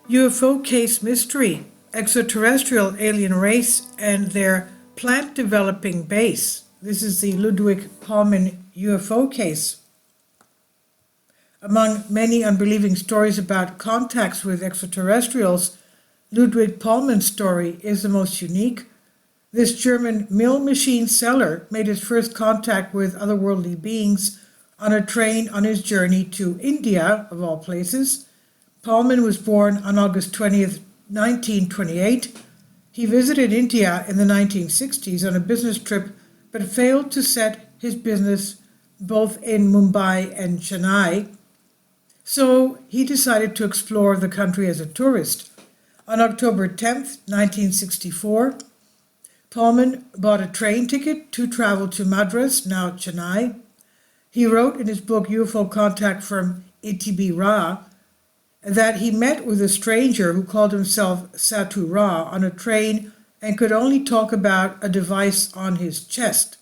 UFO Case Mystery, Extraterrestrial Alien Race and Their Plant Developing Base. This is the Ludwig Paulman UFO case. Among many unbelieving stories about contacts with extraterrestrials, Ludwig Paulman's story is the most unique. This German mill machine seller made his first contact with otherworldly beings on a train on his journey to India, of all places. Paulman was born on August 20th, 1928. He visited India in the 1960s on a business trip, but failed to set his business both in Mumbai and Chennai. So he decided to explore the country as a tourist. On October 10th, 1964, Paulman bought a train ticket to travel to Madras, now Chennai. He wrote in his book UFO Contact from ETB Ra that he met with a stranger who called himself Satu Ra on a train and could only talk about a device on his chest.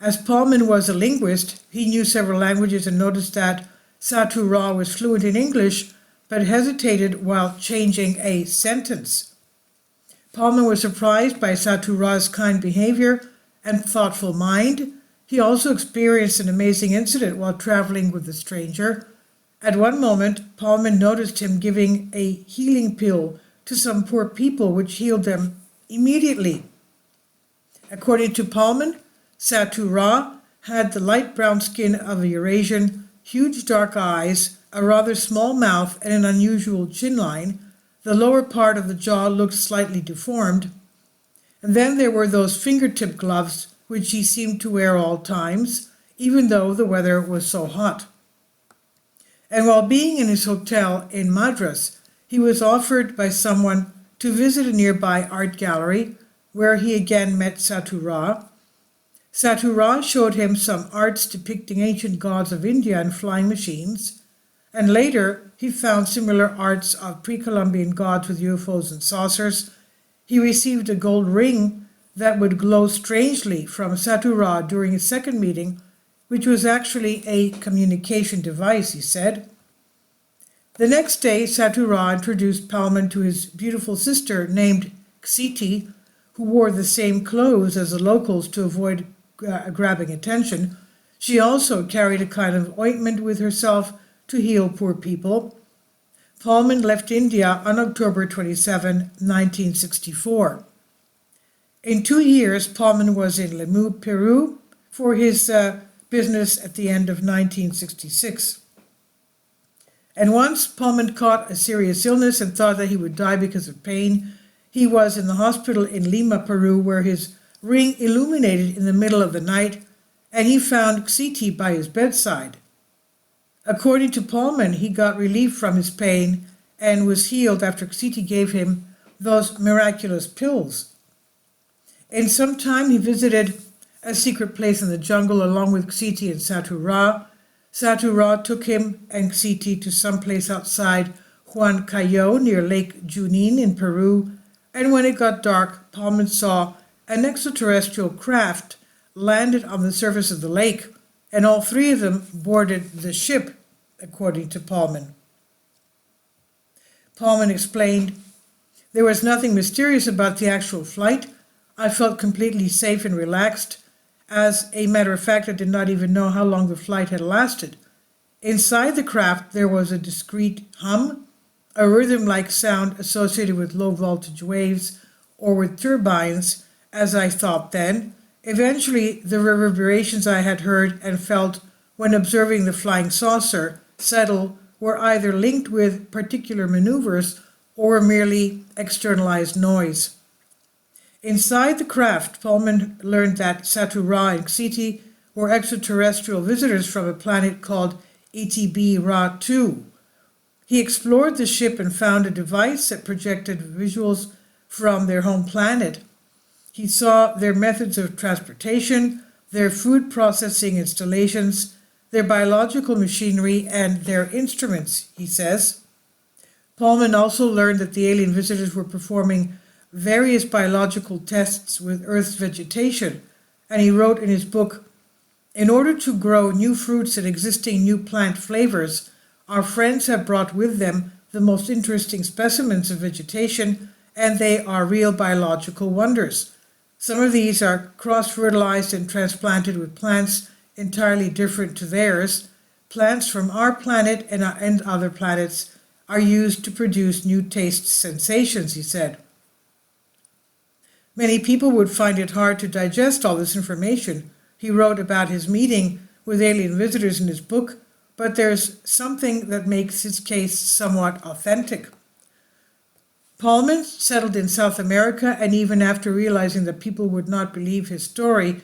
As Paulman was a linguist, he knew several languages and noticed that Satu Ra was fluent in English but hesitated while changing a sentence. Paulman was surprised by Satu Ra's kind behavior and thoughtful mind. He also experienced an amazing incident while traveling with the stranger. At one moment, Paulman noticed him giving a healing pill to some poor people, which healed them immediately. According to Paulman, Satu Ra had the light brown skin of a Eurasian, huge dark eyes, a rather small mouth, and an unusual chin line. The lower part of the jaw looked slightly deformed. And then there were those fingertip gloves, which he seemed to wear all times, even though the weather was so hot. And while being in his hotel in Madras, he was offered by someone to visit a nearby art gallery, where he again met Satu Ra. Satu Ra showed him some arts depicting ancient gods of India and flying machines, and later he found similar arts of pre-Columbian gods with UFOs and saucers. He received a gold ring that would glow strangely from Satu Ra during his second meeting, which was actually a communication device, he said. The next day, Satu Ra introduced Paulman to his beautiful sister named Ksiti, who wore the same clothes as the locals to avoid grabbing attention. She also carried a kind of ointment with herself to heal poor people. Paulman left India on October 27, 1964. In 2 years, Paulman was in Lima, Peru, for his business at the end of 1966. And once Paulman caught a serious illness and thought that he would die because of pain. He was in the hospital in Lima, Peru, where his ring illuminated in the middle of the night, and he found Ksiti by his bedside. According to Paulman, he got relief from his pain and was healed after Ksiti gave him those miraculous pills. In some time, he visited a secret place in the jungle along with Ksiti and Satu Ra. Satu Ra took him and Ksiti to some place outside Huancayo near Lake Junin in Peru, and when it got dark, Paulman saw an extraterrestrial craft landed on the surface of the lake, and all three of them boarded the ship, according to Paulman. Paulman explained, "There was nothing mysterious about the actual flight. I felt completely safe and relaxed. As a matter of fact, I did not even know how long the flight had lasted. Inside the craft, there was a discreet hum, a rhythm-like sound associated with low-voltage waves or with turbines, as I thought then. Eventually, the reverberations I had heard and felt when observing the flying saucer settle were either linked with particular maneuvers or were merely externalized noise." Inside the craft, Paulman learned that Satu Ra and Ksiti were extraterrestrial visitors from a planet called ETB Ra 2. He explored the ship and found a device that projected visuals from their home planet. He saw their methods of transportation, their food processing installations, their biological machinery, and their instruments, he says. Paulman also learned that the alien visitors were performing various biological tests with Earth's vegetation, and he wrote in his book, "In order to grow new fruits and existing new plant flavors, our friends have brought with them the most interesting specimens of vegetation, and they are real biological wonders. Some of these are cross-fertilized and transplanted with plants entirely different to theirs. Plants from our planet and other planets are used to produce new taste sensations, he said. Many people would find it hard to digest all this information. He wrote about his meeting with alien visitors in his book, but there's something that makes his case somewhat authentic. Paulman settled in South America, and even after realizing that people would not believe his story,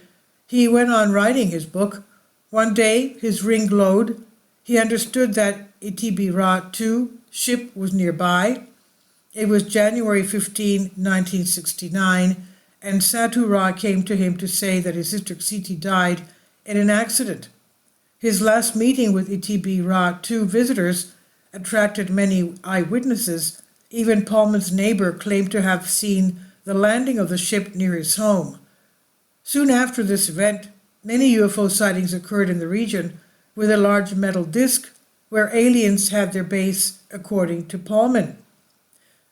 he went on writing his book. One day, his ring glowed. He understood that Itibira-2 ship was nearby. It was January 15, 1969, and Satu Ra came to him to say that his sister Siti died in an accident. His last meeting with Itibira-2 visitors attracted many eyewitnesses. Even Paulman's neighbor claimed to have seen the landing of the ship near his home. Soon after this event, many UFO sightings occurred in the region with a large metal disc where aliens had their base, according to Paulman.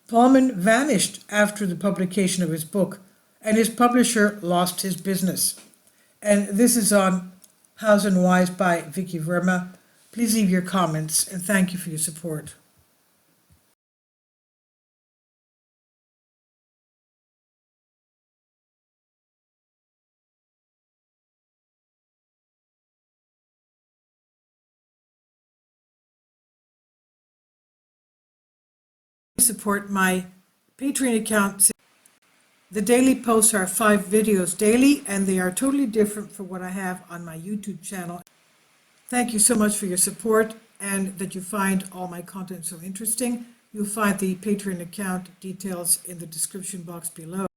Paulman vanished after the publication of his book, and his publisher lost his business. And this is on House and Wise by Vicky Verma. Please leave your comments, and thank you for your support. Support my Patreon account. The daily posts are 5 videos daily, and they are totally different from what I have on my YouTube channel. Thank you so much for your support and that you find all my content so interesting. You'll find the Patreon account details in the description box below.